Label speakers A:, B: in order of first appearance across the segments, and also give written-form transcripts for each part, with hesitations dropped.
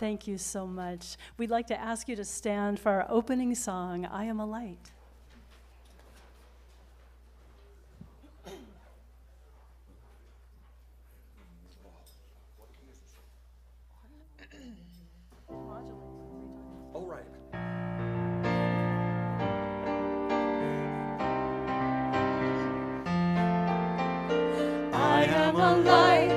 A: Thank you so much. We'd like to ask you to stand for our opening song, I Am a Light.
B: All right.
A: I am a light,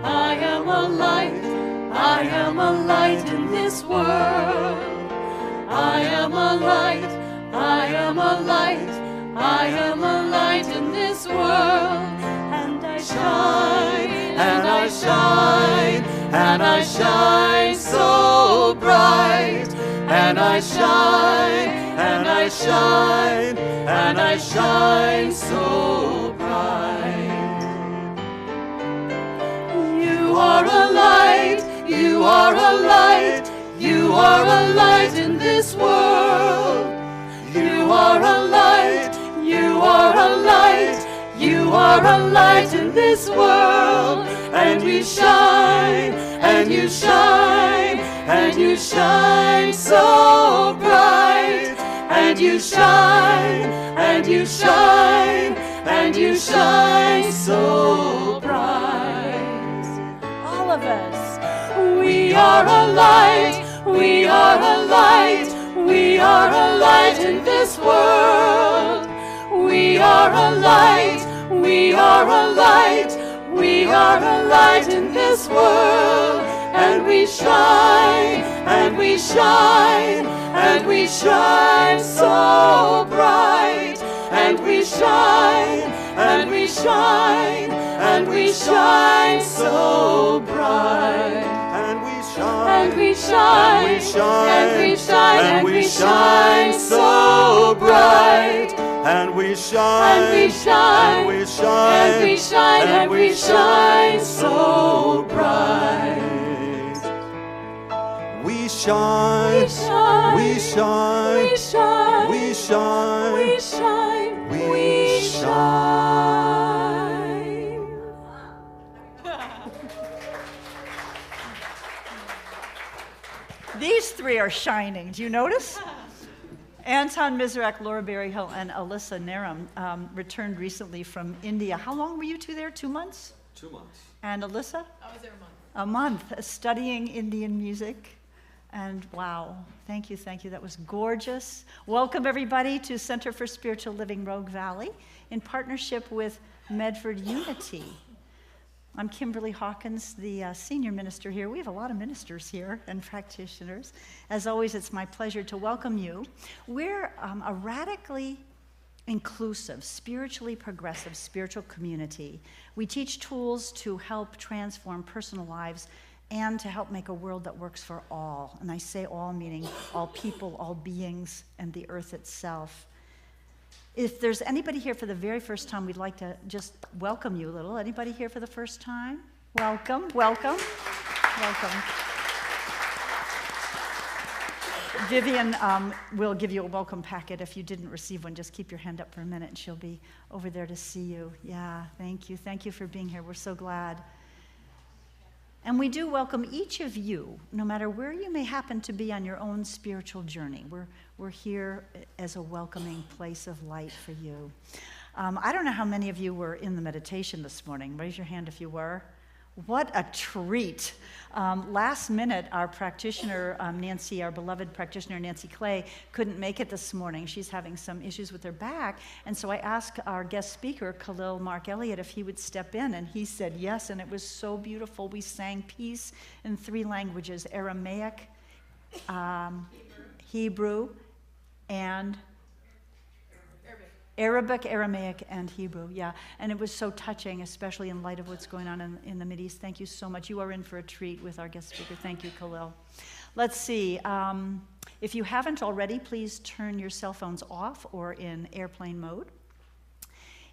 A: I am a light, I am a light in this world. I am a light, I am a light, I am a light in this world. And I shine, and I shine, and I shine so bright. And I shine, and I shine, and I shine so bright. You are a light, you are a light, you are a light in this world. You are a light, you are a light, you are a light in this world. And we shine, and you shine, and you shine so bright. And you shine, and you shine, and you shine so bright. All of us, we are a light, we are a light, we are a light in this world. We are a light, we are a light, we are a light in this world. And we shine, and we shine, and we shine so bright. And we shine, and we shine, and we shine so bright.
B: And we shine,
A: And we shine,
B: and we shine,
A: and we shine,
B: and
A: and
B: we
A: we
B: shine
A: shine so bright.
B: And we shine,
A: And we shine,
B: and we shine,
A: and we shine, and we shine so bright.
B: We shine,
A: We shine,
B: we shine,
A: we shine,
B: we shine,
A: we shine,
B: we
A: we
B: shine.
C: These three are shining. Do you notice? Anton Mizrak, Laura Berryhill, and Alyssa Naram returned recently from India. How long were you two there? 2 months?
B: 2 months.
C: And Alyssa?
D: I was there a month.
C: A month, studying Indian music. And wow, thank you, thank you. That was gorgeous. Welcome, everybody, to Center for Spiritual Living Rogue Valley in partnership with Medford Unity. I'm Kimberly Hawkins, the senior minister here. We have a lot of ministers here and practitioners. As always, it's my pleasure to welcome you. We're a radically inclusive, spiritually progressive spiritual community. We teach tools to help transform personal lives and to help make a world that works for all. And I say all meaning all people, all beings, and the earth itself. If there's anybody here for the very first time, we'd like to just welcome you a little. Anybody here for the first time? Welcome, welcome, welcome. Vivian will give you a welcome packet. If you didn't receive one, just keep your hand up for a minute and she'll be over there to see you. Yeah, thank you. Thank you for being here. We're so glad. And we do welcome each of you, no matter where you may happen to be on your own spiritual journey. We're here as a welcoming place of light for you. I don't know how many of you were in the meditation this morning. Raise your hand if you were. What a treat. Last minute, our practitioner, Nancy, our beloved practitioner, Nancy Clay, couldn't make it this morning. She's having some issues with her back. And so I asked our guest speaker, Khalil Mark Elliott, if he would step in. And he said yes, and it was so beautiful. We sang peace in 3 languages, Aramaic, Hebrew, and Arabic, Aramaic, and Hebrew, yeah. And it was so touching, especially in light of what's going on in the Mideast. Thank you so much. You are in for a treat with our guest speaker. Thank you, Khalil. Let's see. If you haven't already, please turn your cell phones off or in airplane mode.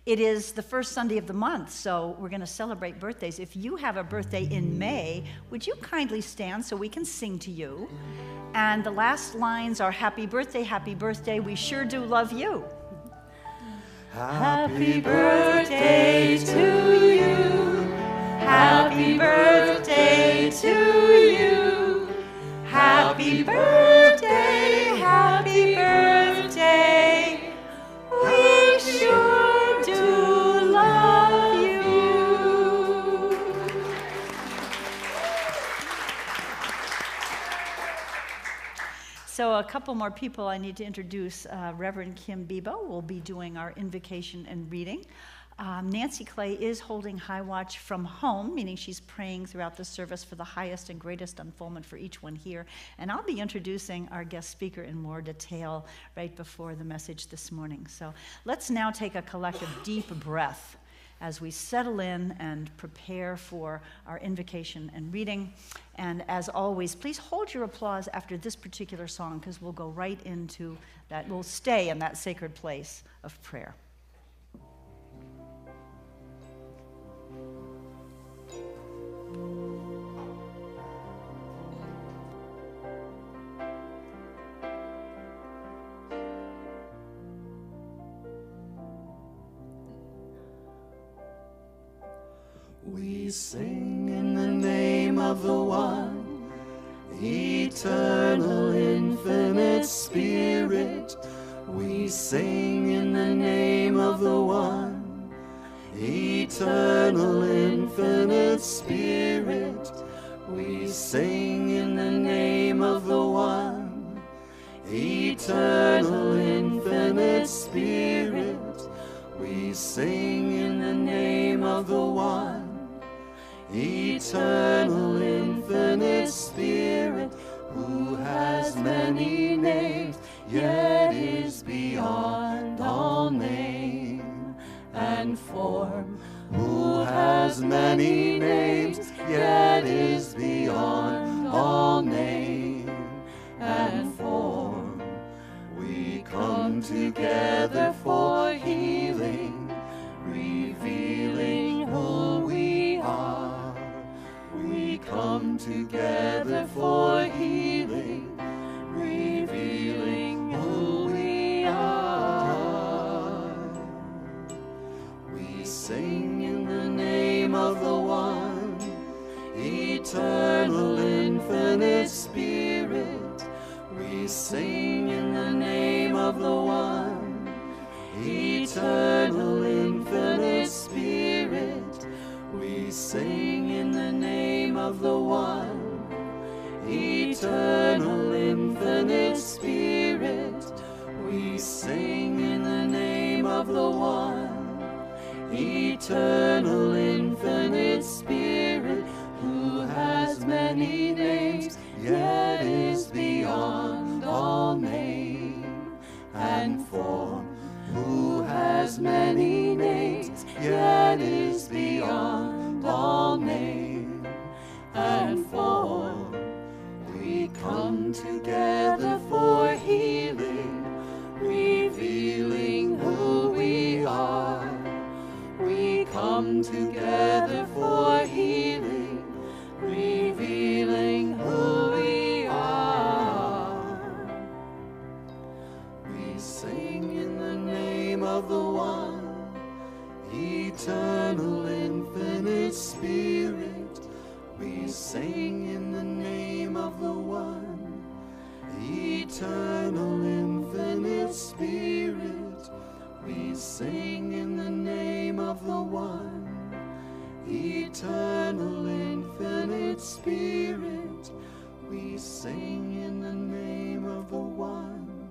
C: It is the first Sunday of the month, so we're going to celebrate birthdays. If you have a birthday in May, would you kindly stand so we can sing to you? And the last lines are, happy birthday, we sure do love you.
A: Happy birthday to you. Happy birthday to you.
C: Happy birthday, happy birthday. We sure do love you. So a couple more people I need to introduce. Reverend Kim Bebo will be doing our invocation and reading. Nancy Clay is holding high watch from home, meaning she's praying throughout the service for the highest and greatest unfoldment for each one here. And I'll be introducing our guest speaker in more detail right before the message this morning. So let's now take a collective deep breath as we settle in and prepare for our invocation and reading. And as always, please hold your applause after this particular song, because we'll go right into that. We'll stay in that sacred place of prayer.
B: We sing in the name of the one, eternal, infinite Spirit. We sing in the name of the one, eternal, infinite Spirit. We sing in the name of the one, eternal, infinite Spirit. We sing in the name of the one, eternal, infinite Spirit, who has many names, yet is beyond all name and form. Who has many names, yet is beyond all name and form. We come together for healing, revealing who we are. We come together for healing, revealing who we are. We sing in the name of the one, eternal, infinite Spirit. We sing in the name of the one, eternal, infinite Spirit. We sing in the name of the one, eternal, infinite Spirit. We sing in the name of the one, eternal, infinite Spirit, who has many names, yet is beyond all name and form. Who has many names, yet is beyond all name and form. We come together for healing, revealing who we are. We come together for healing, revealing who we are. We sing in the name of the one, eternal, infinite Spirit. We sing in the name of the one, eternal, infinite Spirit. We sing in the name of the one, eternal, infinite Spirit. We sing in the name of the one,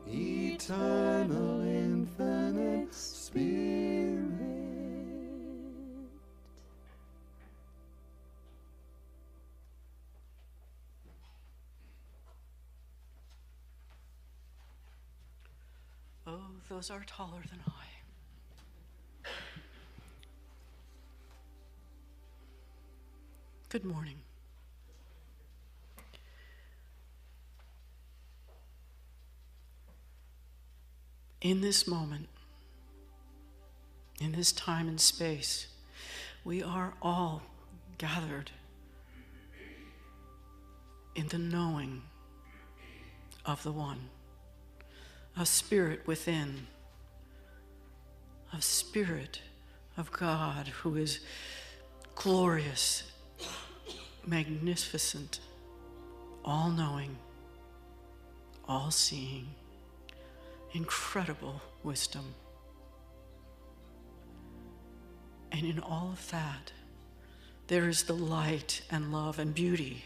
B: eternal, infinite Spirit.
A: Oh, those are taller than I. Good morning. In this moment, in this time and space, we are all gathered in the knowing of the one, a spirit within, a spirit of God who is glorious, magnificent,
D: all-knowing, all-seeing, incredible wisdom. And in all of that, there is the light and love and beauty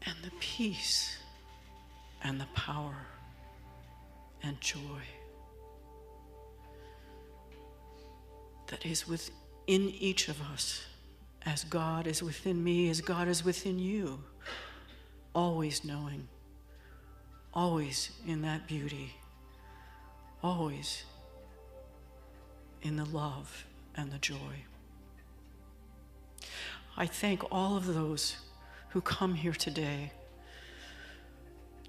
D: and the peace and the power and joy that is within each of us, as God is within me, as God is within you, always knowing, always in that beauty, always in the love and the joy. I thank all of those who come here today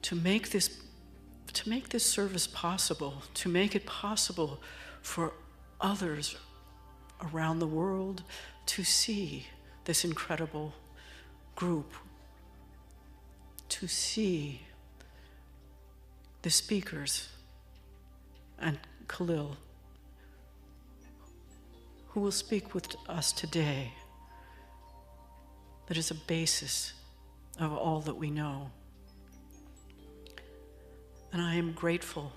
D: to make this service possible, to make it possible for others around the world to see this incredible group, to see the speakers and Khalil, who will speak with us today, that is a basis of all that we know. And I am grateful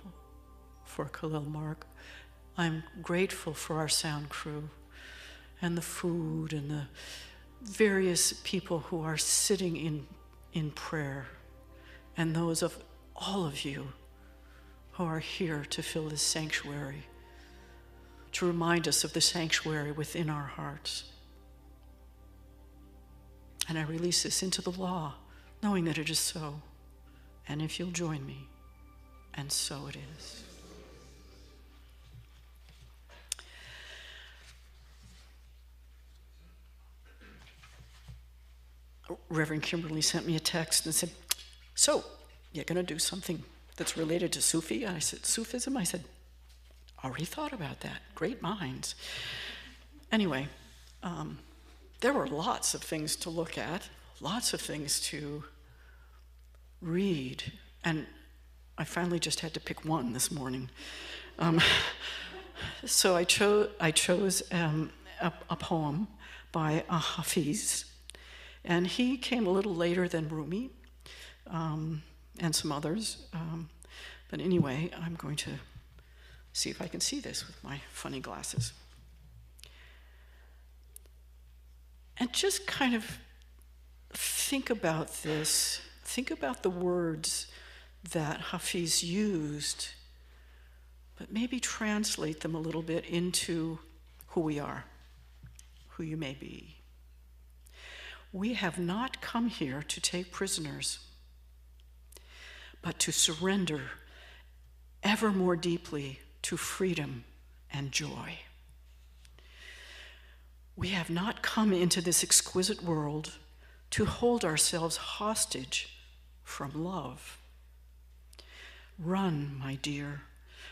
D: for Khalil Mark. I'm grateful for our sound crew and the food and the various people who are sitting in prayer, and those of all of you who are here to fill this sanctuary, to remind us of the sanctuary within our hearts. And I release this into the law, knowing that it is so. And if you'll join me, and so it is. Reverend Kimberly sent me a text and said, "So, you're going to do something that's related to Sufi?" And I said, "Sufism?" I said, "Already thought about that. Great minds." Anyway, there were lots of things to look at, lots of things to read, and I finally just had to pick one this morning. So I chose a poem by a Hafiz, and he came a little later than Rumi and some others. But anyway, I'm going to see if I can see this with my funny glasses. And just kind of think about this. Think about the words that Hafiz used, but maybe translate them a little bit into who we are, who you may be. We have not come here to take prisoners, but to surrender ever more deeply to freedom and joy. We have not come into this exquisite world to hold ourselves hostage from love. Run, my dear,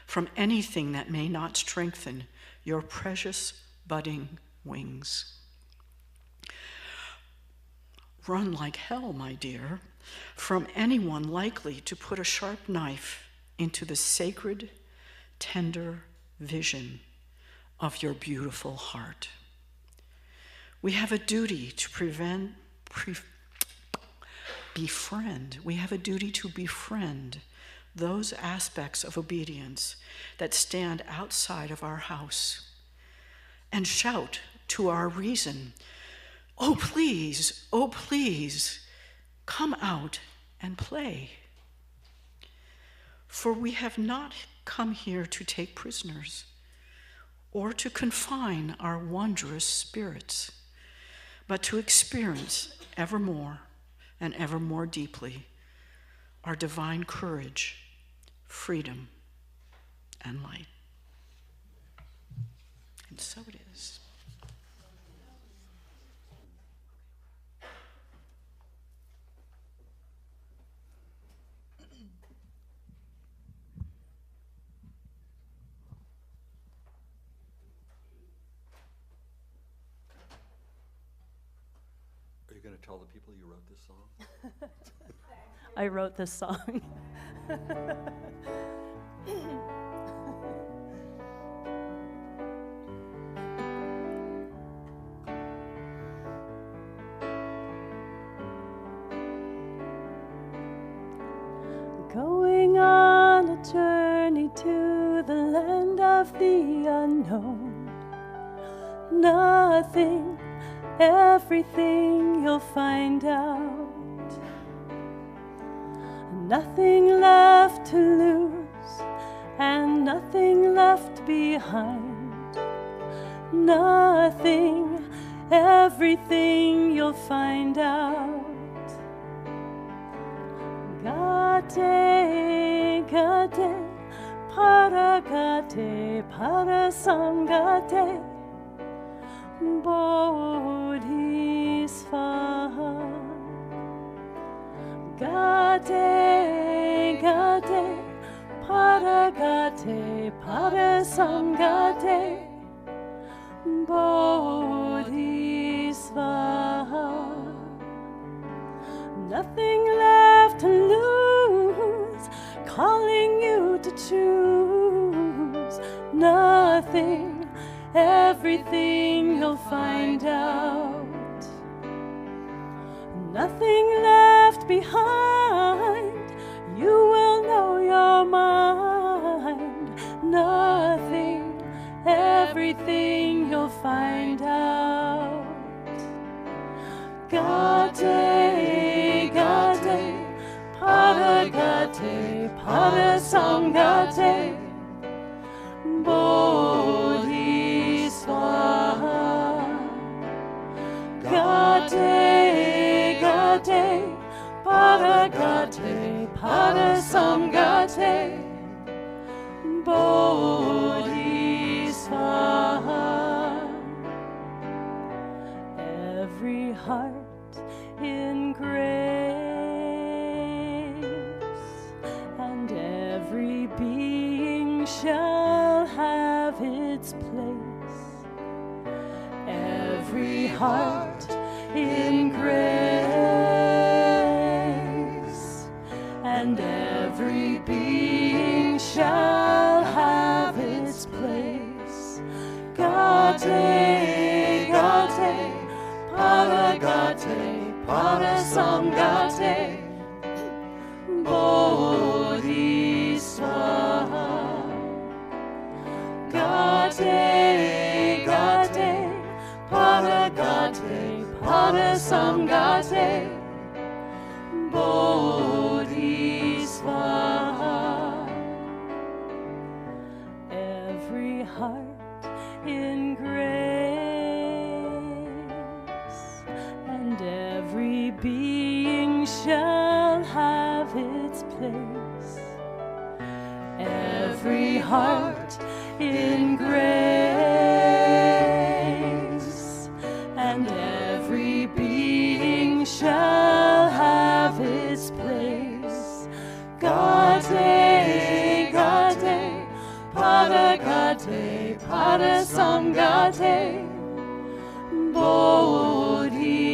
D: from anything that may not strengthen your precious budding wings. Run like hell, my dear, from anyone likely to put a sharp knife into the sacred, tender vision of your beautiful heart. We have a duty to befriend. We have a duty to befriend those aspects of obedience that stand outside of our house and shout to our reason, oh please, come out and play. For we have not come here to take prisoners or to confine our wondrous spirits, but to experience ever more and ever more deeply our divine courage, freedom, and light. And so it is.
B: Are you going to tell the people you wrote this song?
A: I wrote this song. journey to the land of the unknown. Nothing, everything you'll find out. Nothing left to lose and nothing left behind. Nothing, everything you'll find out. Gate, gate, parasamgate, bodhisvaha. Gate, gate, parasamgate, bodhisvaha. Nothing left to lose, calling you to choose. Nothing, everything you'll find out. Nothing left behind, you will know your mind. Nothing, everything you'll find out. Gate, gate, parasamgate, bodhisvaha. Gate, gate, parasamgate, bodhisvaha. Every heart in grace, and every being shall have its place. Every heart in grace, and every being shall have its place. Gate, gate, parasamgate, bodhisvaha. Gate, gate, parasamgate, bodhisvaha. Every heart in grace, and every being shall have its place. Every heart in grace, and every being shall have its place. Gate, gate, parasamgate, bodhisvaha.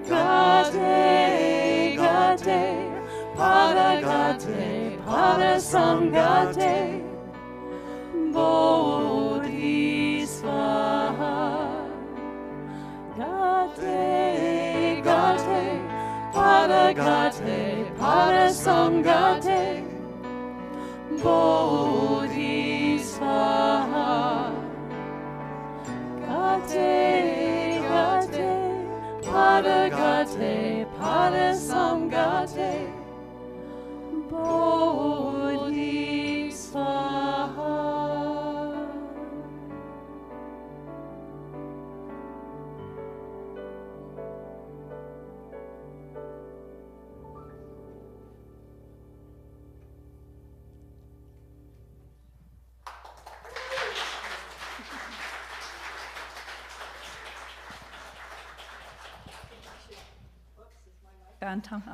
A: Gate, gate, parasamgate, bodhisvaha. Gate, gate, parasamgate, bodhisvaha. Gate, gate, parasamgate, bodhisvaha.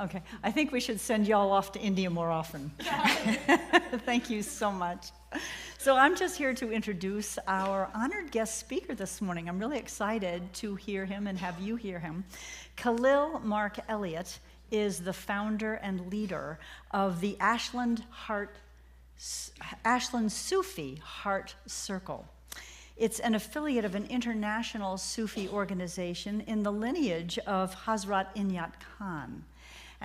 A: Okay, I think we should send y'all off to India more often. Thank you so much. So I'm just here to introduce our honored guest speaker this morning. I'm really excited to hear him and have you hear him. Khalil Mark Elliott is the founder and leader of the Ashland Sufi Heart Circle. It's an affiliate of an international Sufi organization in the lineage of Hazrat Inayat Khan.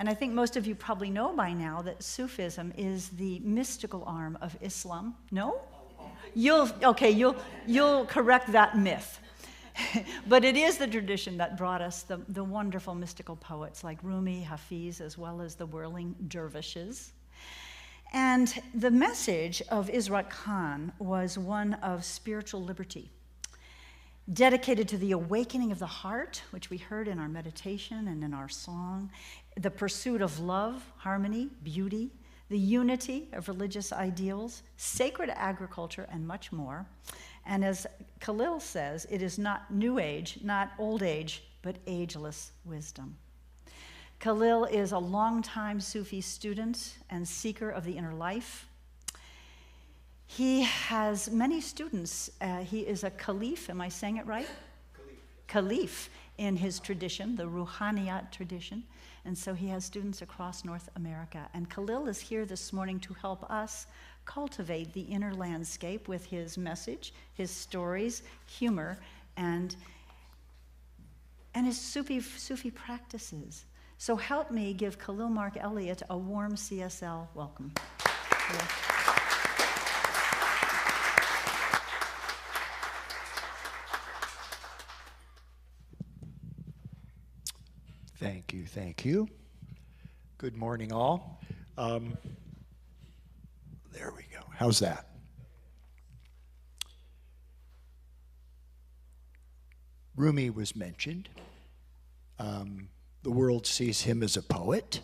C: And I think most of you probably know by now that Sufism is the mystical arm of Islam. No? You'll correct that myth. But it is the tradition that brought us the wonderful mystical poets like Rumi, Hafiz, as well as the whirling dervishes. And the message of Israt Khan was one of spiritual liberty, dedicated to the awakening of the heart, which we heard in our meditation and in our song, the pursuit of love, harmony, beauty, the unity of religious ideals, sacred agriculture, and much more. And as Khalil says, it is not new age, not old age, but ageless wisdom. Khalil is a longtime Sufi student and seeker of the inner life. He has many students. He is a caliph, am I saying it right? Caliph in his tradition, the Ruhaniyat tradition. And so he has students across North America. And Khalil is here this morning to help us cultivate the inner landscape with his message, his stories, humor, and his Sufi practices. So help me give Khalil Mark Elliott a warm CSL welcome.
E: Thank you, thank you. Good morning, all. There we go. How's that? Rumi was mentioned. The world sees him as a poet.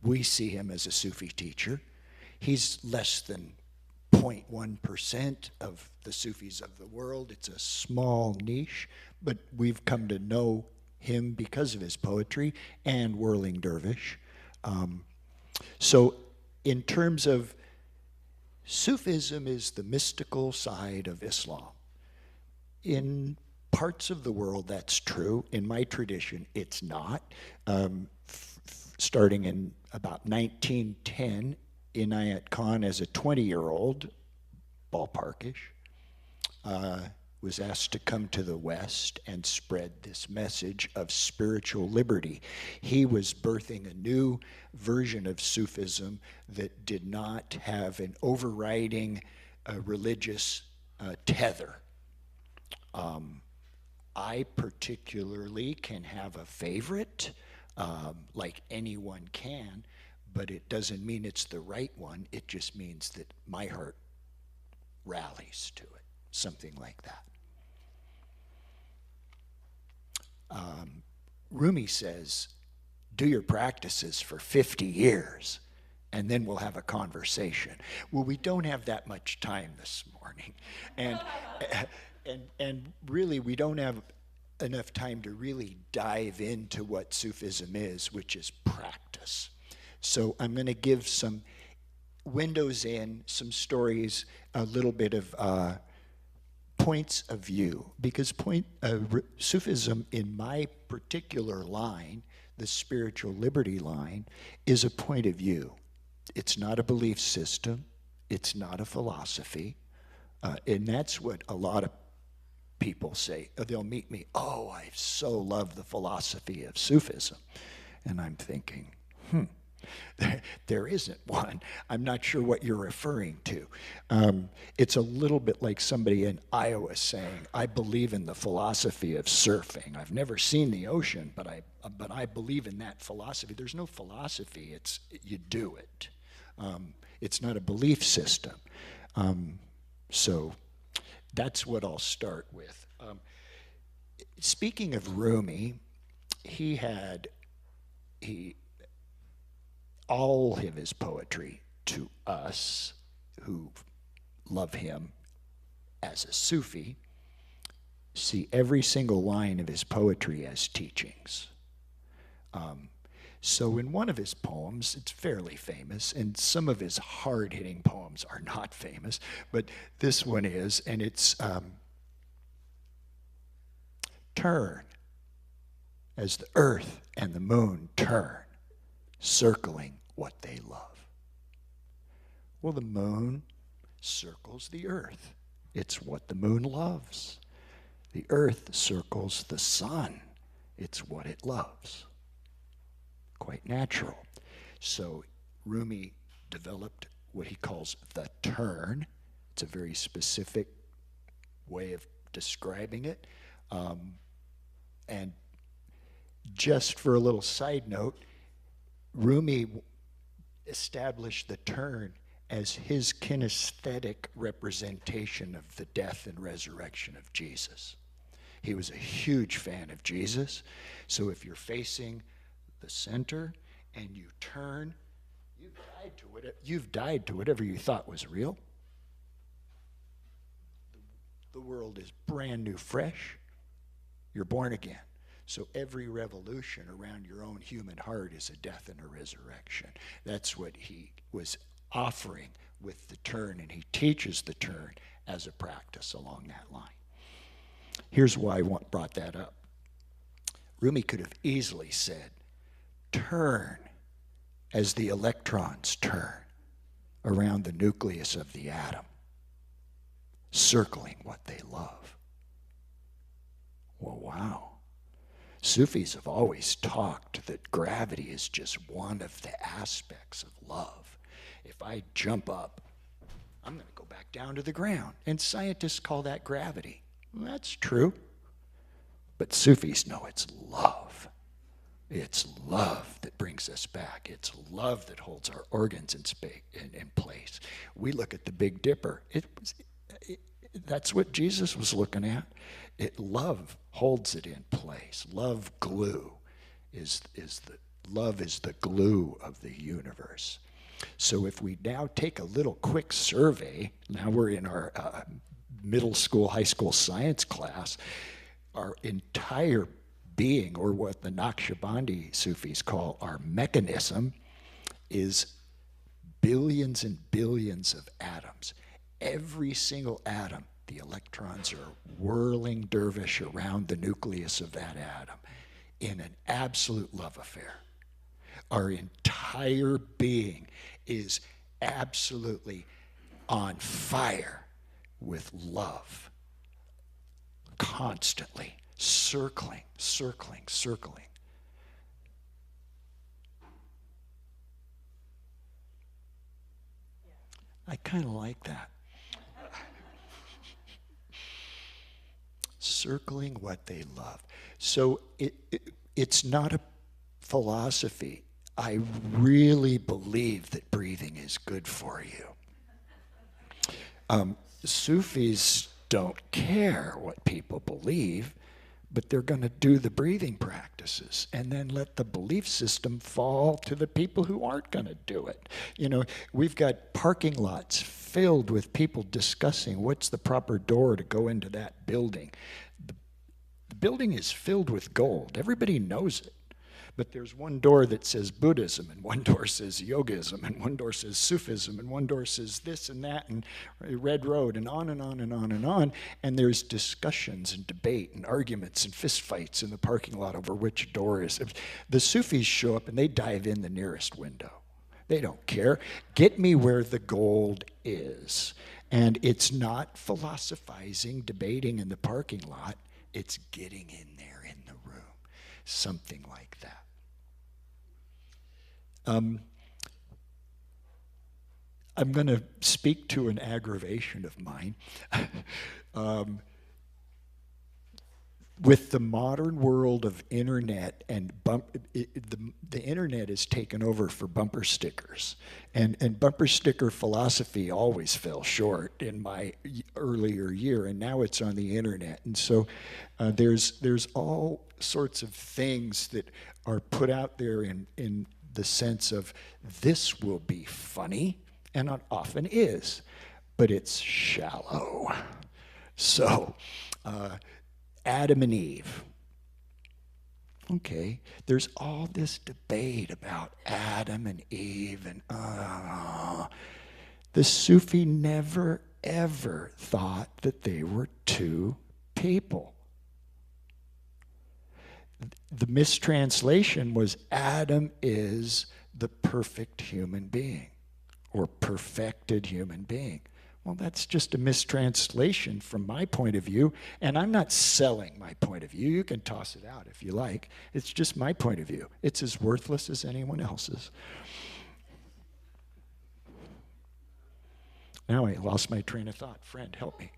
E: We see him as a Sufi teacher. He's less than 0.1% of the Sufis of the world. It's a small niche, but we've come to know him because of his poetry and Whirling Dervish. So in terms of Sufism is the mystical side of Islam. In parts of the world, that's true. In my tradition, it's not. Starting in about 1910, Inayat Khan, as a 20-year-old, ballparkish, was asked to come to the West and spread this message of spiritual liberty. He was birthing a new version of Sufism that did not have an overriding religious tether. I particularly can have a favorite, like anyone can, but it doesn't mean it's the right one. It just means that my heart rallies to it, something like that. Rumi says, do your practices for 50 years, and then we'll have a conversation. Well, we don't have that much time this morning. And really, we don't have enough time to really dive into what Sufism is, which is practice. So I'm going to give some windows in, some stories, a little bit of points of view, because Sufism in my particular line, the spiritual liberty line, is a point of view. It's not a belief system. It's not a philosophy. And that's what a lot of people say. They'll meet me, oh, I so love the philosophy of Sufism. And I'm thinking, there isn't one. I'm not sure what you're referring to. It's a little bit like somebody in Iowa saying, I believe in the philosophy of surfing. I've never seen the ocean, but I believe in that philosophy. There's no philosophy. You do it. It's not a belief system. So that's what I'll start with. Speaking of Rumi, all of his poetry, to us who love him as a Sufi, see every single line of his poetry as teachings. So in one of his poems, it's fairly famous, and some of his hard-hitting poems are not famous, but this one is, and it's turn as the earth and the moon turn, circling what they love. Well, the moon circles the earth. It's what the moon loves. The earth circles the sun. It's what it loves. quite natural. So Rumi developed what he calls the turn. It's a very specific way of describing it. And just for a little side note, Rumi established the turn as his kinesthetic representation of the death and resurrection of Jesus. He was a huge fan of Jesus. So if you're facing the center and you turn, you've died to whatever you thought was real. The world is brand new, fresh. You're born again. So every revolution around your own human heart is a death and a resurrection. That's what he was offering with the turn, and he teaches the turn as a practice along that line. Here's why I brought that up. Rumi could have easily said, turn as the electrons turn around the nucleus of the atom, circling what they love. Well, wow. Sufis have always talked that gravity is just one of the aspects of love. If I jump up, I'm going to go back down to the ground. And scientists call that gravity. Well, that's true. But Sufis know it's love. It's love that brings us back. It's love that holds our organs in place. We look at the Big Dipper. That's what Jesus was looking at. Love holds it in place. Love glue is the glue of the universe. So if we now take a little quick survey, now we're in our middle school, high school science class, our entire being, or what the Naqshbandi Sufis call our mechanism, is billions and billions of atoms. Every single atom, the electrons are whirling dervish around the nucleus of that atom in an absolute love affair. Our entire being is absolutely on fire with love, constantly circling, circling, circling. I kind of like that. Circling what they love. So it's not a philosophy. I really believe that breathing is good for you. Sufis don't care what people believe, but they're going to do the breathing practices and then let the belief system fall to the people who aren't going to do it. You know, we've got parking lots filled with people discussing what's the proper door to go into that building. The building is filled with gold. Everybody knows it. But there's one door that says Buddhism, and one door says Yogism, and one door says Sufism, and one door says this and that, and Red Road, and on and on and on and on. And there's discussions and debate and arguments and fistfights in the parking lot over which door is. The Sufis show up and they dive in the nearest window. They don't care. Get me where the gold is. And it's not philosophizing, debating in the parking lot. It's getting in there in the room. Something like that. I'm going to speak to an aggravation of mine. With the modern world of internet and the internet is taken over for bumper stickers, and bumper sticker philosophy always fell short in my earlier year, and now it's on the internet, and so there's all sorts of things that are put out there in the sense of this will be funny, and it often is, but it's shallow. So. Adam and Eve. Okay, there's all this debate about Adam and Eve, and the Sufi never ever thought that they were two people. The mistranslation was Adam is the perfect human being, or perfected human being. Well, that's just a mistranslation from my point of view, and I'm not selling my point of view. You can toss it out if you like. It's just my point of view. It's as worthless as anyone else's. Now I lost my train of thought. Friend, help me.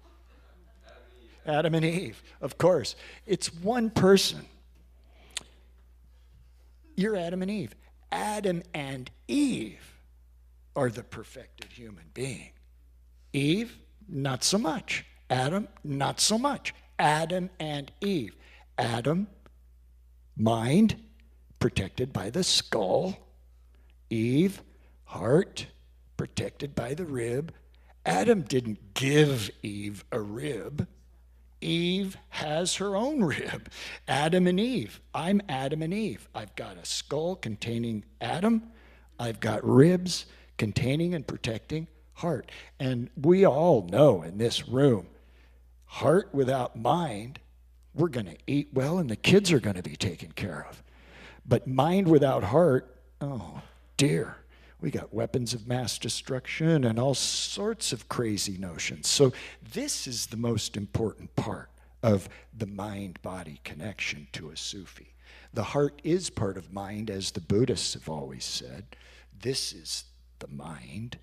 E: Adam and Eve, of course. It's one person. You're Adam and Eve. Adam and Eve are the perfected human being. Eve, not so much. Adam, not so much. Adam and Eve. Adam, mind, protected by the skull. Eve, heart, protected by the rib. Adam didn't give Eve a rib. Eve has her own rib. Adam and Eve. I'm Adam and Eve. I've got a skull containing Adam. I've got ribs containing and protecting heart. And we all know in this room, heart without mind, we're going to eat well and the kids are going to be taken care of. But mind without heart, oh dear, we got weapons of mass destruction and all sorts of crazy notions. So this is the most important part of the mind-body connection to a Sufi. The heart is part of mind, as the Buddhists have always said. This is the mind.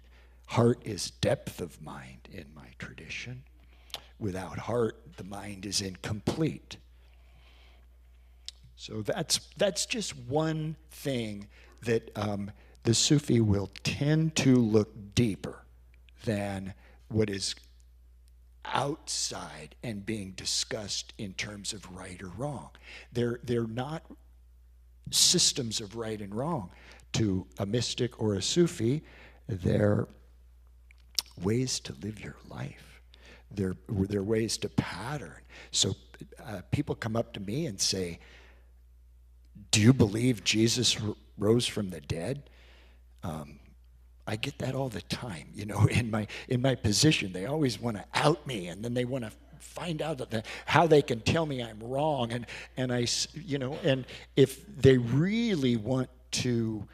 E: Heart is depth of mind in my tradition. Without heart, the mind is incomplete. So that's just one thing that the Sufi will tend to look deeper than what is outside and being discussed in terms of right or wrong. They're not systems of right and wrong to a mystic or a Sufi. They're ways to live your life. They're ways to pattern. So people come up to me and say, do you believe Jesus rose from the dead? I get that all the time, you know, in my position. They always want to out me, and then they want to find out how they can tell me I'm wrong. And I, you know, and if they really want to,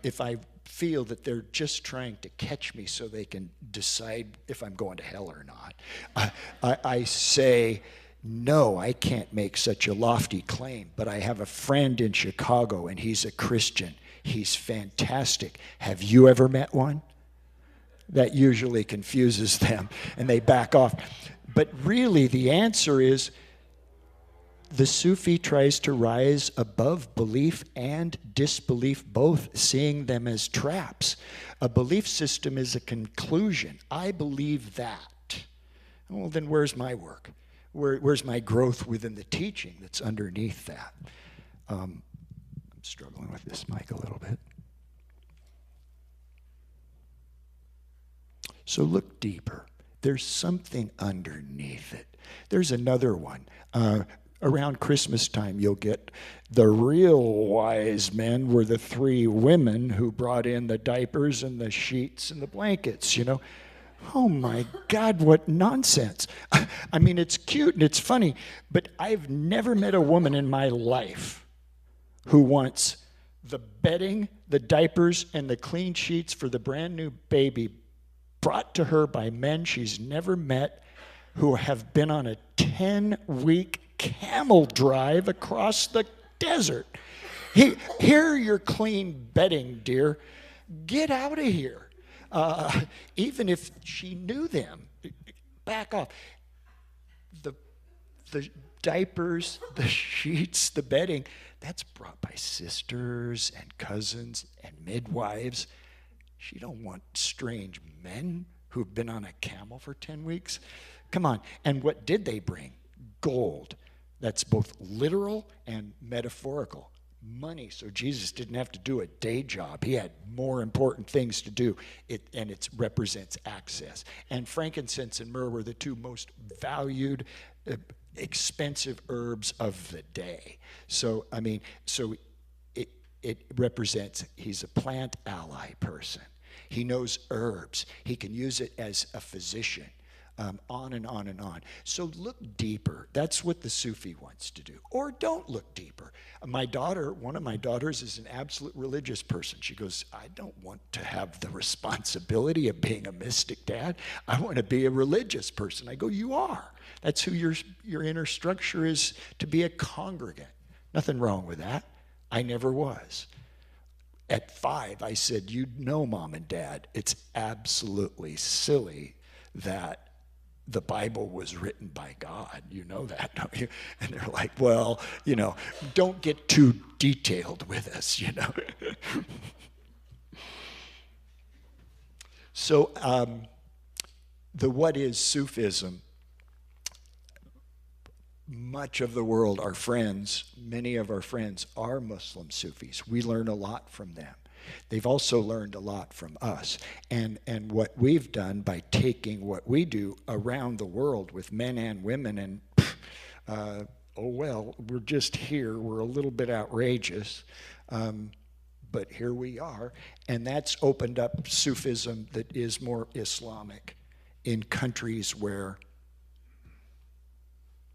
E: if I feel that they're just trying to catch me so they can decide if I'm going to hell or not, I say, no, I can't make such a lofty claim, but I have a friend in Chicago, and he's a Christian. He's fantastic. Have you ever met one? That usually confuses them, and they back off. But really, the answer is the Sufi tries to rise above belief and disbelief, both, seeing them as traps. A belief system is a conclusion. I believe that. Well, then where's my work? Where's my growth within the teaching that's underneath that? I'm struggling with this mic a little bit. So look deeper. There's something underneath it. There's another one. Around Christmas time, you'll get the real wise men were the three women who brought in the diapers and the sheets and the blankets, you know. Oh my God, what nonsense. I mean, it's cute and it's funny, but I've never met a woman in my life who wants the bedding, the diapers, and the clean sheets for the brand new baby brought to her by men she's never met who have been on a 10-week camel drive across the desert. Here are your clean bedding, dear. Get out of here. Even if she knew them, back off. The diapers, the sheets, the bedding, that's brought by sisters and cousins and midwives. She don't want strange men who've been on a camel for 10 weeks. Come on. And what did they bring? Gold. That's both literal and metaphorical. Money, so Jesus didn't have to do a day job. He had more important things to do, and it represents access. And frankincense and myrrh were the two most valued, expensive herbs of the day. So, I mean, so it represents, he's a plant ally person. He knows herbs. He can use it as a physician. On and on and on. So look deeper. That's what the Sufi wants to do. Or don't look deeper. My daughter, one of my daughters, is an absolute religious person. She goes, I don't want to have the responsibility of being a mystic, Dad. I want to be a religious person. I go, you are. That's who your inner structure is, to be a congregant. Nothing wrong with that. I never was. At 5, I said, you know, Mom and Dad, it's absolutely silly that the Bible was written by God. You know that, don't you? And they're like, well, don't get too detailed with us, So what is Sufism? Much of the world, our friends, many of our friends are Muslim Sufis. We learn a lot from them. They've also learned a lot from us. And what we've done by taking what we do around the world with men and women, and we're just here. We're a little bit outrageous, but here we are. And that's opened up Sufism that is more Islamic in countries where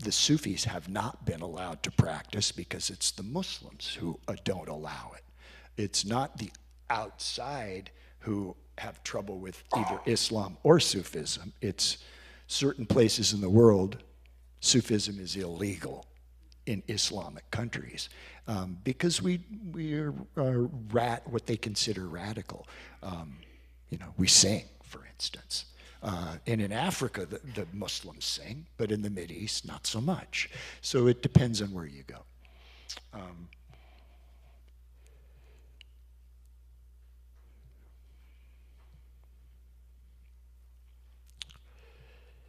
E: the Sufis have not been allowed to practice because it's the Muslims who don't allow it. It's not the outside who have trouble with either Islam or Sufism. It's certain places in the world, Sufism is illegal in Islamic countries because we are what they consider radical. We sing, for instance. And in Africa, the Muslims sing, but in the Mideast, not so much. So it depends on where you go.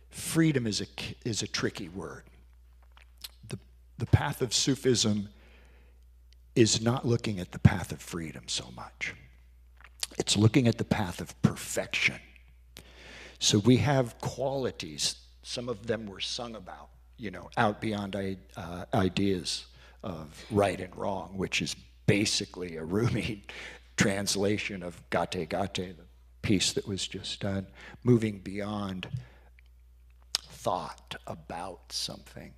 E: Freedom is a tricky word. The path of Sufism is not looking at the path of freedom so much. It's looking at the path of perfection. So we have qualities, some of them were sung about, out beyond ideas of right and wrong, which is basically a Rumi translation of Gate Gate, the piece that was just done, moving beyond thought about something.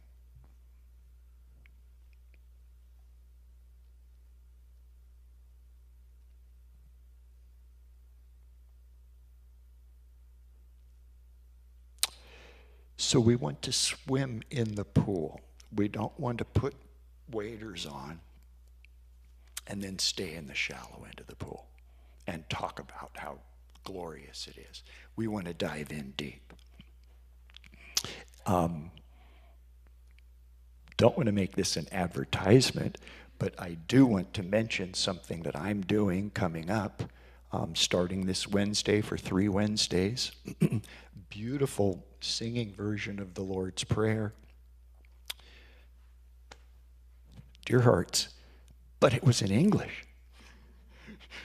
E: So we want to swim in the pool. We don't want to put waders on and then stay in the shallow end of the pool and talk about how glorious it is. We want to dive in deep. Don't want to make this an advertisement, but I do want to mention something that I'm doing coming up, starting this Wednesday for 3 Wednesdays. Beautiful singing version of the Lord's Prayer. Dear hearts, but it was in English.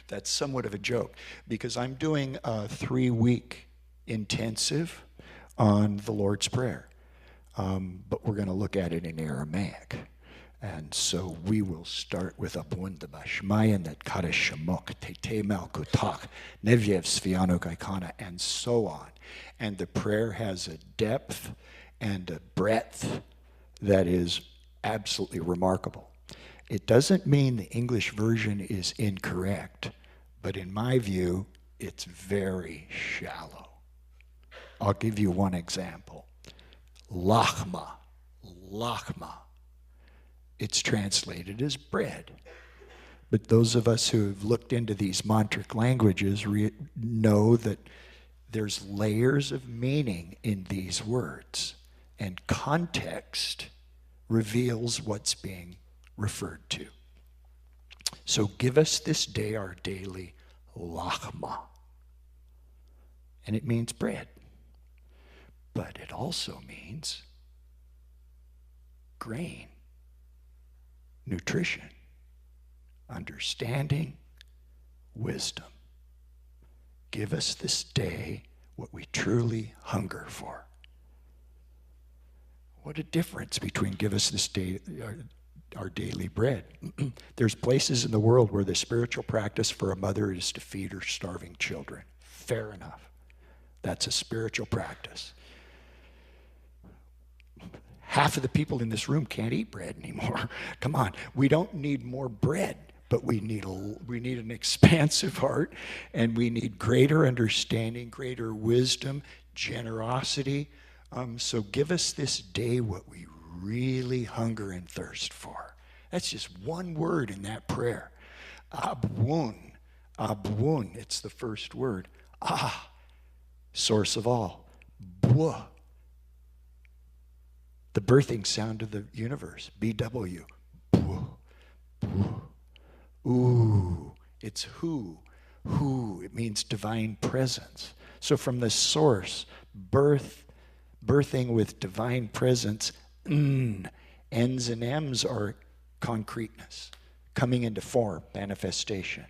E: That's somewhat of a joke because I'm doing a 3-week intensive on the Lord's Prayer. But we're going to look at it in Aramaic. And so we will start with Abundabash, Mayan that Kadeshamok, Tete Malkutak, Nevyev Sviano Gaikana, and so on. And the prayer has a depth and a breadth that is absolutely remarkable. It doesn't mean the English version is incorrect, but in my view, it's very shallow. I'll give you one example. Lachma. It's translated as bread. But those of us who have looked into these mantric languages know that there's layers of meaning in these words, and context reveals what's being referred to. So give us this day our daily lachma. And it means bread. But it also means grain, nutrition, understanding, wisdom. Give us this day what we truly hunger for. What a difference between give us this day our daily bread. There's places in the world where the spiritual practice for a mother is to feed her starving children. Fair enough. That's a spiritual practice. Half of the people in this room can't eat bread anymore. Come on, we don't need more bread, but we need an expansive heart, and we need greater understanding, greater wisdom, generosity. So give us this day what we really hunger and thirst for. That's just one word in that prayer. Abun, abun, it's the first word. Ah, source of all. Buh, the birthing sound of the universe. BW. Buh, buh. Ooh, it's who. Who, it means divine presence. So from the source, birthing with divine presence, N's and M's are concreteness, coming into form, manifestation.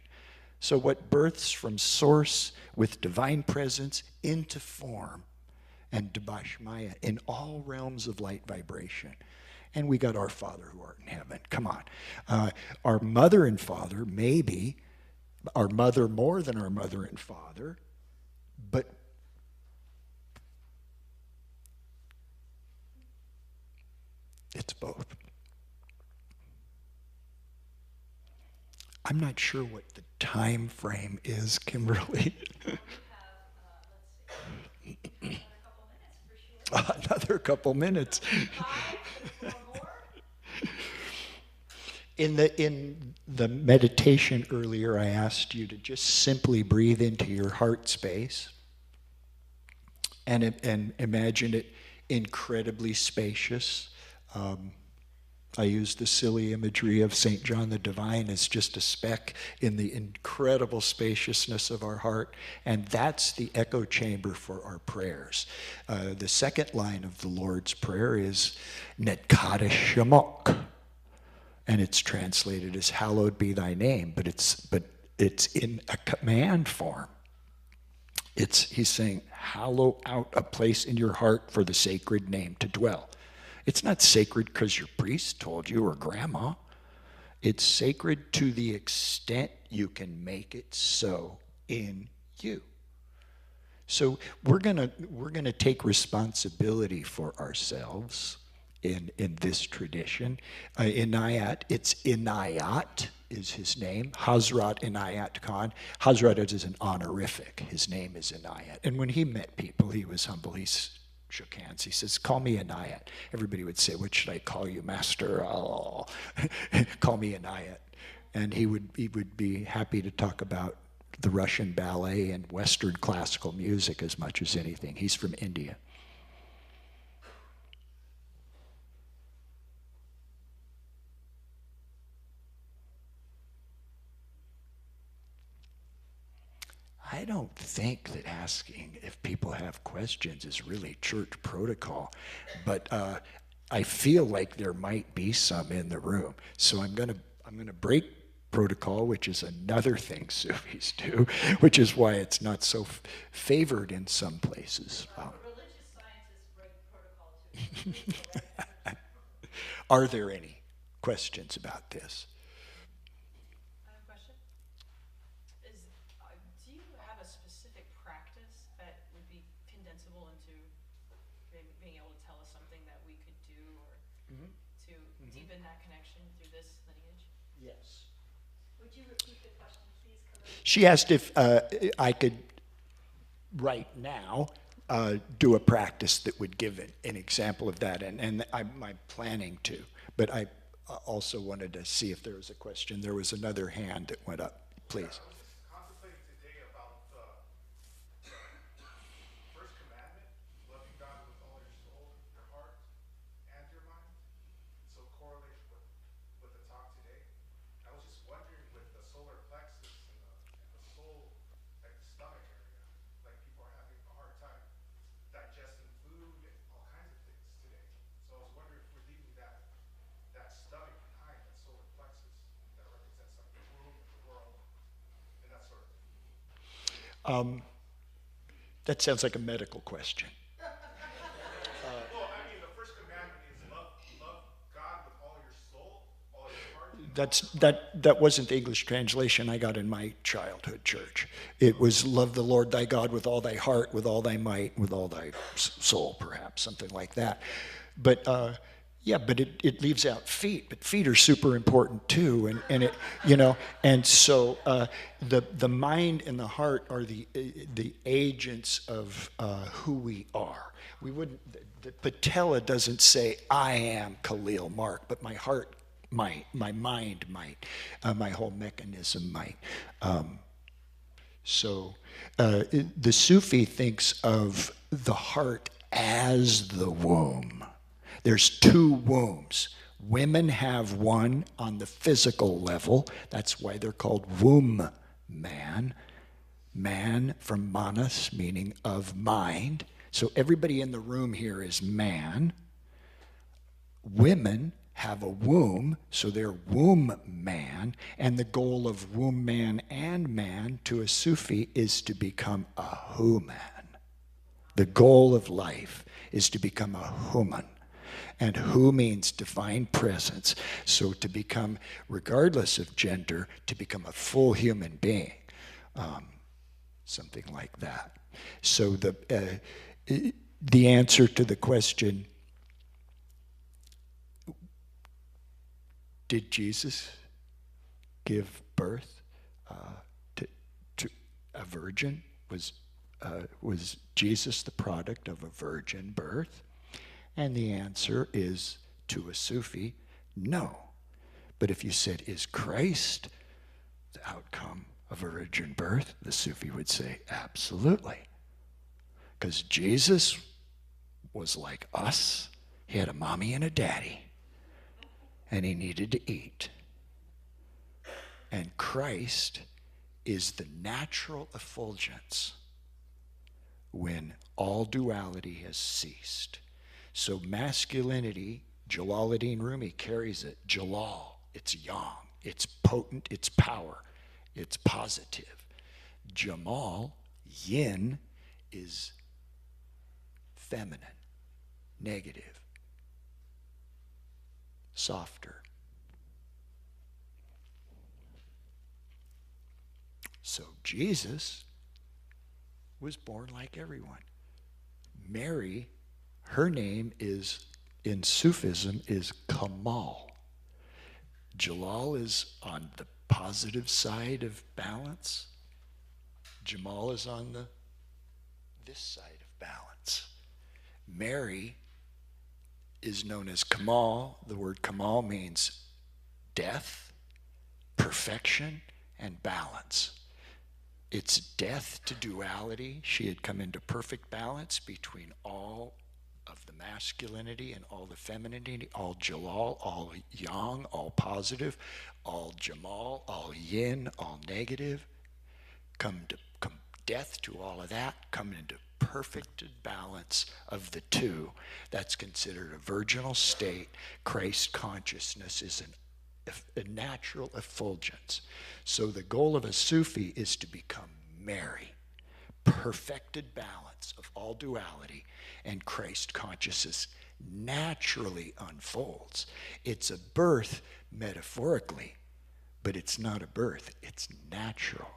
E: So what births from source with divine presence into form, and Dabashmaya in all realms of light vibration. And we got our Father who art in heaven. Come on. Our mother and father, maybe, our mother more than our mother and father, but it's both. I'm not sure what the time frame is, Kimberly. Another couple minutes. In the meditation earlier, I asked you to just simply breathe into your heart space and imagine it incredibly spacious. I used the silly imagery of St. John the Divine as just a speck in the incredible spaciousness of our heart, and that's the echo chamber for our prayers. The second line of the Lord's Prayer is Netkadash Shemok, and it's translated as hallowed be thy name, but it's in a command form. He's saying, hallow out a place in your heart for the sacred name to dwell. It's not sacred because your priest told you or grandma. It's sacred to the extent you can make it so in you. So we're gonna take responsibility for ourselves in this tradition. Inayat, it's Inayat is his name. Hazrat Inayat Khan. Hazrat is an honorific. His name is Inayat. And when he met people, he was humble. He shook hands. He says, call me Inayat. Everybody would say, what should I call you, master? Oh, call me Inayat. And he would be happy to talk about the Russian ballet and Western classical music as much as anything. He's from India. I don't think that asking if people have questions is really church protocol, but I feel like there might be some in the room. So I'm gonna break protocol, which is another thing Sufis do, which is why it's not so favored in some places.
C: Religious scientists break protocol too.
E: Are there any questions about this? She asked if I could, right now, do a practice that would give an example of that, and I'm planning to. But I also wanted to see if there was a question. There was another hand that went up. Please.
F: I was just contemplating today about the first commandment, loving God with all your soul, your heart, and your mind. So correlation with the talk today. I was just wondering with the solar plexus and the soul, like the stomach area, like people are having a hard time digesting food and all kinds of things today. So I was wondering if we're leaving that stomach behind, that solar plexus that represents like the womb of the world and that sort of thing.
E: That sounds like a medical question.
F: Well, I mean, the first commandment is love God with all your soul, all your heart.
E: That wasn't the English translation I got in my childhood church. It was love the Lord thy God with all thy heart, with all thy might, with all thy soul, perhaps, something like that. Yeah, but it leaves out feet. But feet are super important too, and it, and so the mind and the heart are the agents of who we are. We wouldn't. The patella doesn't say I am Khalil Mark, but my heart might, my mind might, my whole mechanism might. The Sufi thinks of the heart as the womb. There's two wombs. Women have one on the physical level. That's why they're called womb man. Man from manas, meaning of mind. So everybody in the room here is man. Women have a womb, so they're womb man. And the goal of womb man and man to a Sufi is to become a human. The goal of life is to become a human. And hu means divine presence. So to become, regardless of gender, to become a full human being. Something like that. So the answer to the question, did Jesus give birth to a virgin? Was Jesus the product of a virgin birth? And the answer is, to a Sufi, no. But if you said, is Christ the outcome of a virgin birth? The Sufi would say, absolutely. Because Jesus was like us. He had a mommy and a daddy. And he needed to eat. And Christ is the natural effulgence when all duality has ceased. So masculinity, Jalaluddin Rumi carries it. Jalal, it's yang, it's potent, it's power, it's positive. Jamal, yin, is feminine, negative, softer. So Jesus was born like everyone. Mary, her name is, in Sufism, is Kamal. Jalal is on the positive side of balance. Jamal is on this side of balance. Mary is known as Kamal. The word Kamal means death, perfection, and balance. It's death to duality. She had come into perfect balance between all of the masculinity and all the femininity, all Jalal, all yang, all positive, all Jamal, all yin, all negative. Come death to all of that, come into perfect balance of the two. That's considered a virginal state. Christ consciousness is a natural effulgence. So the goal of a Sufi is to become Mary, perfected balance of all duality, and Christ consciousness naturally unfolds. It's a birth metaphorically, but it's not a birth, it's natural.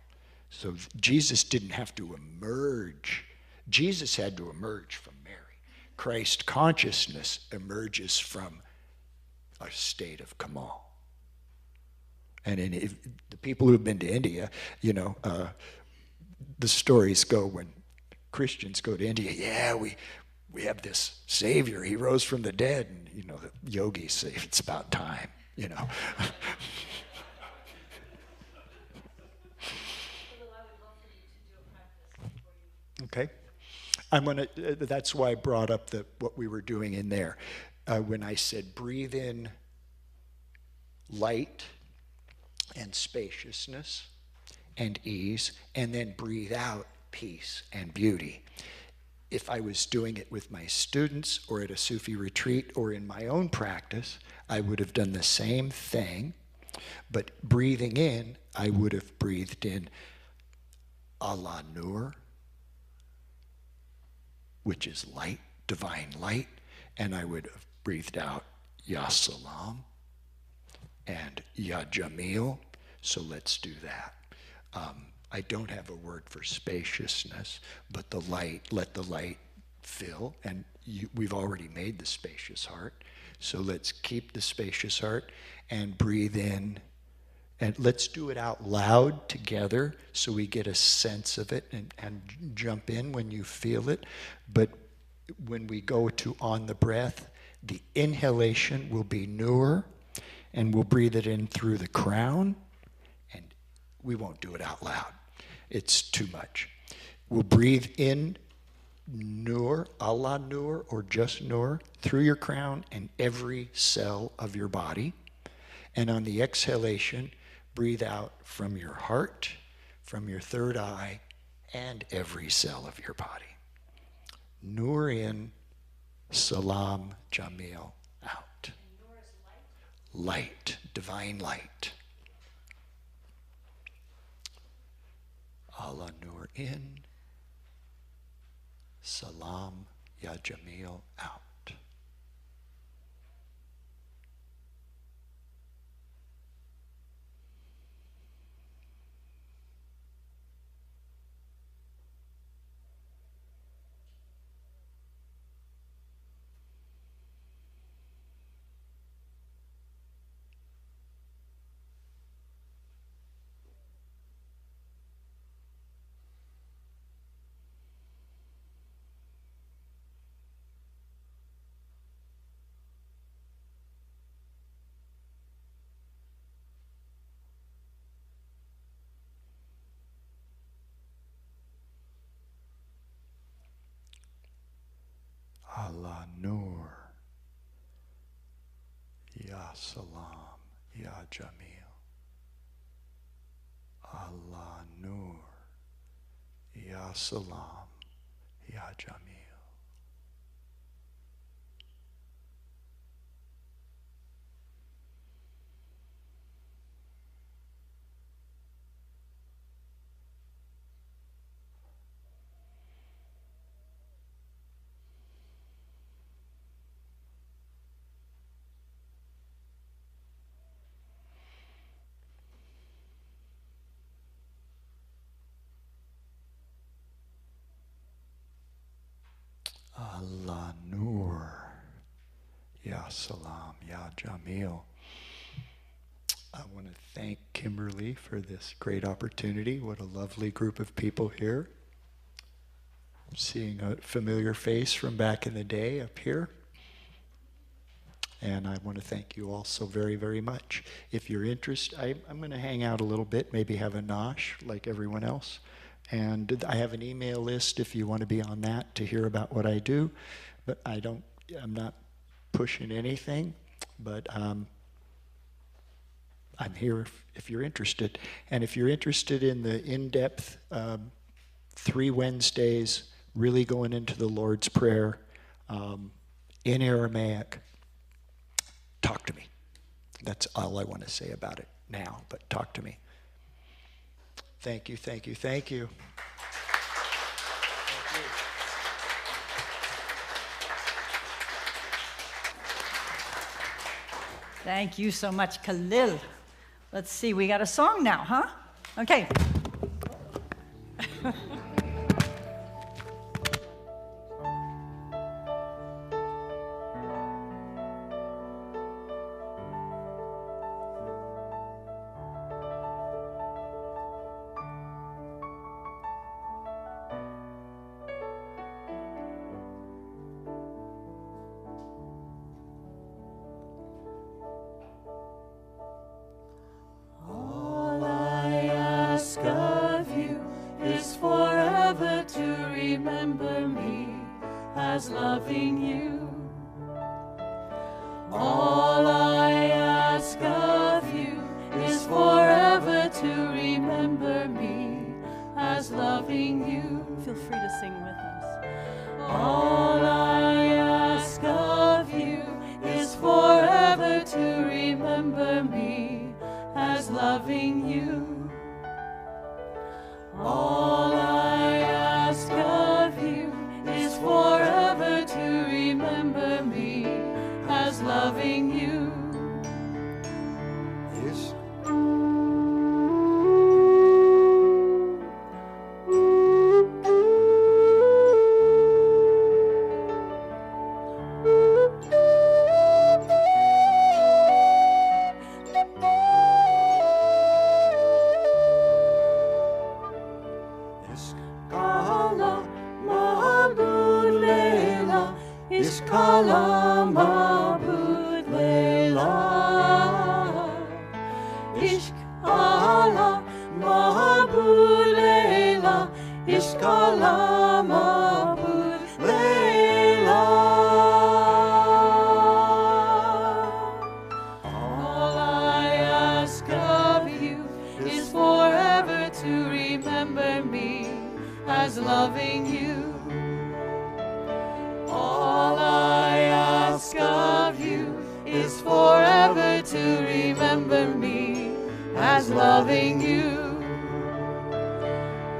E: So Jesus didn't have to emerge. Jesus had to emerge from Mary. Christ consciousness emerges from a state of Kamal. And the people who have been to India, the stories go when Christians go to India, yeah, we have this Savior, he rose from the dead, and the yogis say it's about time, Okay. That's why I brought up what we were doing in there. When I said breathe in light and spaciousness and ease, and then breathe out peace and beauty. If I was doing it with my students or at a Sufi retreat or in my own practice, I would have done the same thing, but breathing in, I would have breathed in Allah Nur, which is light, divine light, and I would have breathed out Ya Salam and Ya Jamil. So let's do that. I don't have a word for spaciousness, but the light, let the light fill, and we've already made the spacious heart. So let's keep the spacious heart and breathe in. And let's do it out loud together so we get a sense of it, and jump in when you feel it. But when we go to on the breath, the inhalation will be newer, and we'll breathe it in through the crown, and we won't do it out loud. It's too much. We'll breathe in Nur, Allah Nur, or just Nur, through your crown and every cell of your body. And on the exhalation, breathe out from your heart, from your third eye, and every cell of your body. Nur in, Salam Jamil out. Light, divine light. Allah Nur in, Salam Ya Jamil out. Allah Nur, Ya Salam, Ya Jamil. Allah Nur, Ya Salam, Ya Jamil. Allah Nur, Ya Salam, Ya Jamil. I want to thank Kimberly for this great opportunity. What a lovely group of people here. I'm seeing a familiar face from back in the day up here. And I want to thank you all so very, very much. If you're interested, I'm going to hang out a little bit, maybe have a nosh like everyone else. And I have an email list if you want to be on that to hear about what I do. But I'm not pushing anything, but I'm here if you're interested. And if you're interested in the in-depth 3 Wednesdays, really going into the Lord's Prayer in Aramaic, talk to me. That's all I want to say about it now, but talk to me. Thank you, thank you, thank you.
C: Thank you so much, Khalil. Let's see, we got a song now, huh? Okay.
A: Loving you. All I ask of you is forever to remember me as loving you.
C: Feel free to sing with us.
A: All I ask of you is forever to remember me as loving you. All I ask of you is forever to remember me as loving you.
E: Yes.
B: Iskala mabud lela, iskala mabud lela, iskala mabud lela, iskala mabud lela.
A: All I ask of you is forever to remember me as loving you. All I ask of you is forever to remember me as loving you.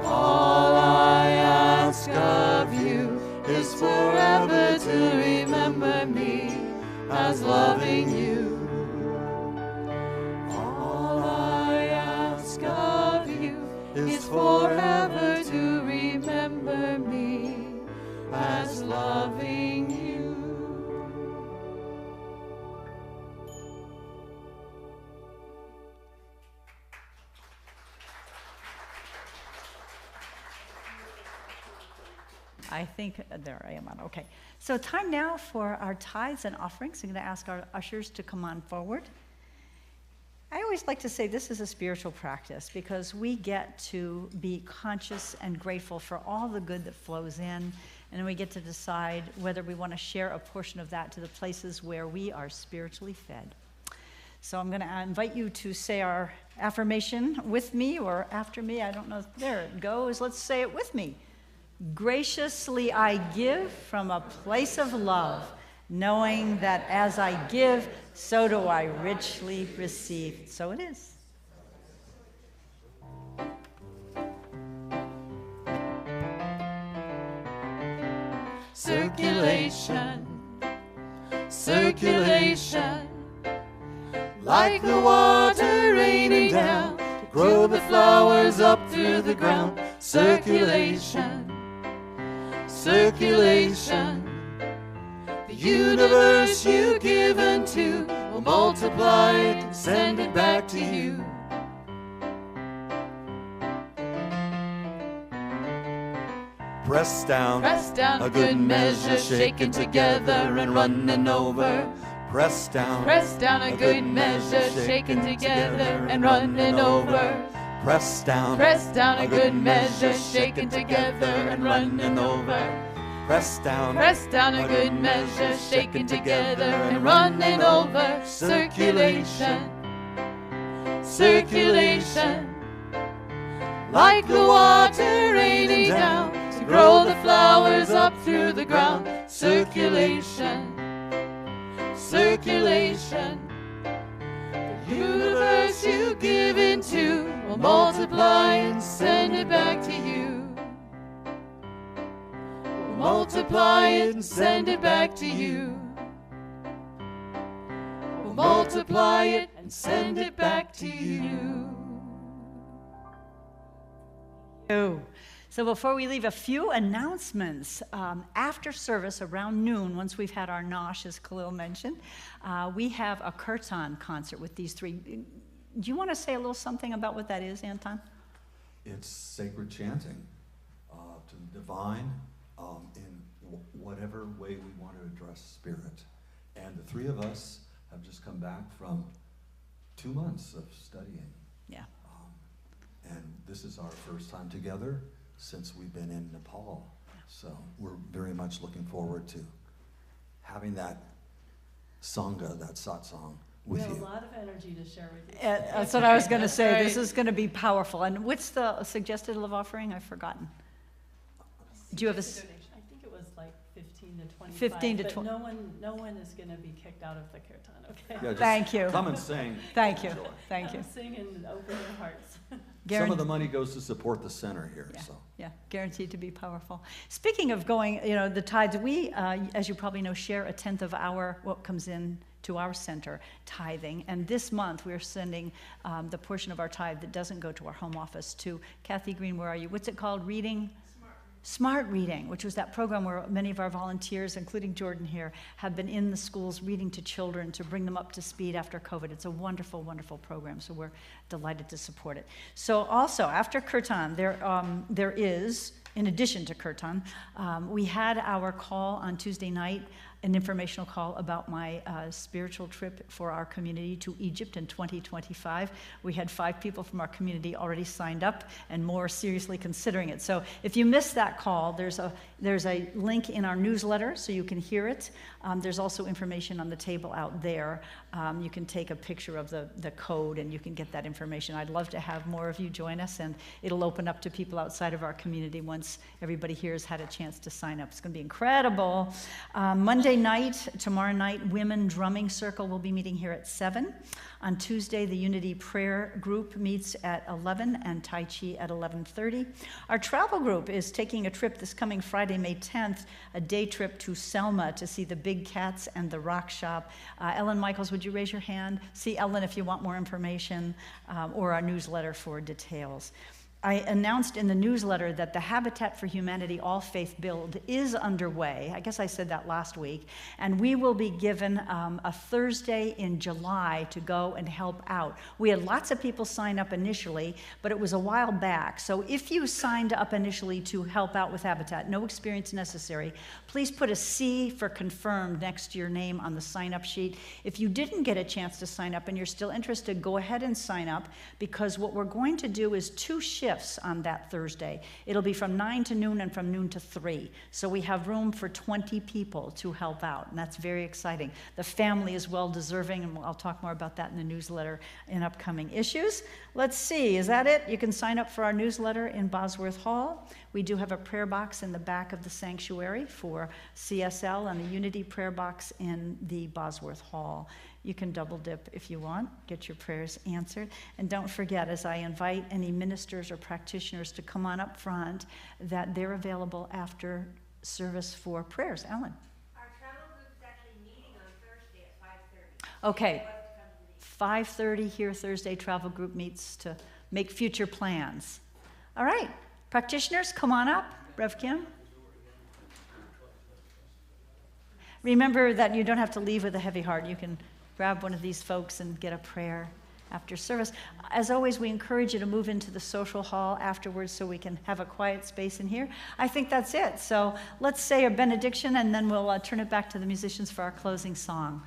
A: All I ask of you is forever to remember me as loving you. All I ask of you is forever to remember me as loving you.
C: I think, there I am on, okay. So time now for our tithes and offerings. I'm going to ask our ushers to come on forward. I always like to say this is a spiritual practice because we get to be conscious and grateful for all the good that flows in, and then we get to decide whether we want to share a portion of that to the places where we are spiritually fed. So I'm going to invite you to say our affirmation with me or after me. I don't know. There it goes. Let's say it with me. Graciously I give from a place of love, knowing that as I give, so do I richly receive. So it is.
A: Circulation, circulation, like the water raining down to grow the flowers up through the ground. Circulation, circulation, the universe you give unto will multiply it and send it back to you.
B: Pressed down,
A: a good measure, shaken together and running over.
B: Pressed down,
A: a good measure, shaken together and running over.
B: Pressed down,
A: a good measure, shaken together and running over.
B: Pressed down,
A: a good measure, shaken together and running over. Circulation, circulation, like the water raining down to grow the flowers up through the ground. Circulation, circulation, the universe you give into will multiply and send it back to you. Will multiply it and send it back to you. Will multiply it and send it back to you.
C: So before we leave, a few announcements. After service around noon, once we've had our nosh, as Khalil mentioned, we have a kirtan concert with these three. Do you want to say a little something about what that is, Anton?
G: It's sacred chanting to the divine in whatever way we want to address spirit. And the three of us have just come back from 2 months of studying.
C: Yeah.
G: And this is our first time together since we've been in Nepal. So we're very much looking forward to having that sangha, that satsang with you.
H: We have a lot of energy to share with you.
C: That's what I was going to say.
A: Right.
C: This is going to be powerful. And what's the suggested love offering? I've forgotten. Do you have a...
H: Donation. I think it was like 15 to 25.
C: 15 to
H: but
C: 20.
H: no one is going to be kicked out of the kirtan, okay?
G: Yeah, just
C: Thank you.
G: Come and sing.
C: Thank you.
G: Enjoy.
C: Thank you.
H: Come sing and open your hearts.
G: Some of the money goes to support the center here.
C: Yeah,
G: So
C: yeah, guaranteed to be powerful. Speaking of going, the tithes, we, as you probably know, share 1/10 of what comes in to our center, tithing. And this month, we're sending the portion of our tithe that doesn't go to our home office to Kathy Green, where are you? What's it called? Smart Reading, which was that program where many of our volunteers, including Jordan here, have been in the schools reading to children to bring them up to speed after COVID. It's a wonderful, wonderful program, so we're delighted to support it. So also, after Kirtan, there is, in addition to Kirtan, we had our call on Tuesday night, an informational call about my spiritual trip for our community to Egypt in 2025. We had 5 people from our community already signed up and more seriously considering it. So if you missed that call, there's a link in our newsletter so you can hear it. There's also information on the table out there. You can take a picture of the code and you can get that information. I'd love to have more of you join us, and it'll open up to people outside of our community once everybody here has had a chance to sign up. It's going to be incredible. Monday night, tomorrow night, Women Drumming Circle will be meeting here at 7. On Tuesday, the Unity Prayer Group meets at 11 and Tai Chi at 11:30. Our travel group is taking a trip this coming Friday, May 10th, a day trip to Selma to see the Big Cats and the Rock Shop. Ellen Michaels, would you raise your hand? See Ellen if you want more information, or our newsletter for details. I announced in the newsletter that the Habitat for Humanity All Faith Build is underway. I guess I said that last week. And we will be given a Thursday in July to go and help out. We had lots of people sign up initially, but it was a while back. So if you signed up initially to help out with Habitat, no experience necessary, please put a C for confirmed next to your name on the sign-up sheet. If you didn't get a chance to sign up and you're still interested, go ahead and sign up, because what we're going to do is 2 shifts on that Thursday. It'll be from 9 to noon and from noon to 3. So we have room for 20 people to help out, and that's very exciting. The family is well deserving, and I'll talk more about that in the newsletter in upcoming issues. Let's see, is that it? You can sign up for our newsletter in Bosworth Hall. We do have a prayer box in the back of the sanctuary for CSL and a Unity prayer box in the Bosworth Hall. You can double dip if you want, get your prayers answered. And don't forget, as I invite any ministers or practitioners to come on up front, that they're available after service for prayers. Ellen?
I: Our travel group's actually meeting on Thursday at 5:30.
C: Okay. 5:30 here Thursday, travel group meets to make future plans. All right, practitioners, come on up. Rev Kim? Remember that you don't have to leave with a heavy heart. You can grab one of these folks and get a prayer after service. As always, we encourage you to move into the social hall afterwards so we can have a quiet space in here. I think that's it. So let's say a benediction, and then we'll turn it back to the musicians for our closing song.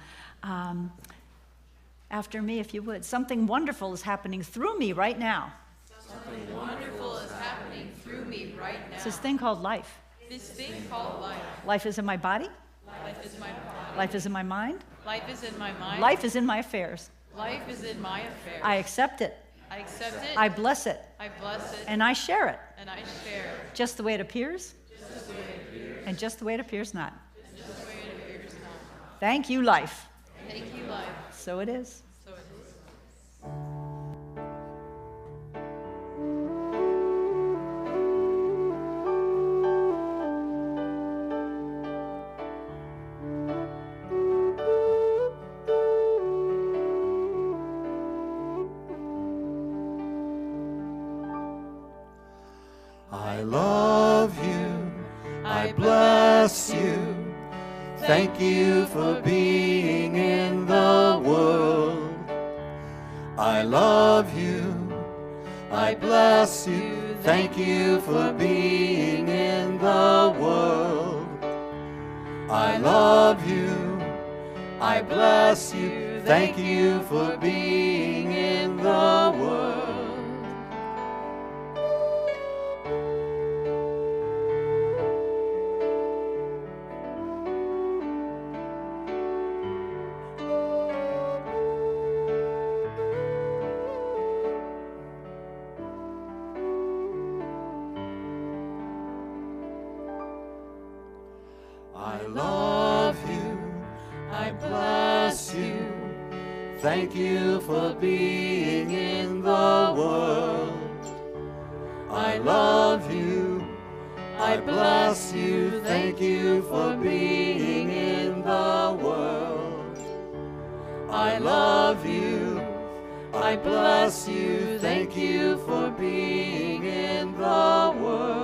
C: After me, if you would. Something wonderful is happening through me right now.
A: Something wonderful is happening through me right now.
C: It's this thing called life.
A: This thing called life.
C: Life is in my body.
A: Life is my body.
C: Life is in my mind.
A: Life is in my mind.
C: Life is in my affairs.
A: Life is in my affairs.
C: I accept it.
A: I accept it.
C: I bless it.
A: I bless it.
C: And I share it.
A: And I share it.
C: Just the way it appears.
A: Just the way it appears.
C: And just the way it appears not.
A: Just the way it appears not.
C: Thank you, life.
A: Thank you, life.
C: So it is.
A: So it is.
B: I love you, I bless you, thank you for being in the world. I love you, I bless you, thank you for being in the world. I love you, I bless you, thank you for being in the world. I love you, I bless you, thank you for being in the world. I love you, I bless you, thank you for being in the world. I love you, I bless you, thank you for being in the world.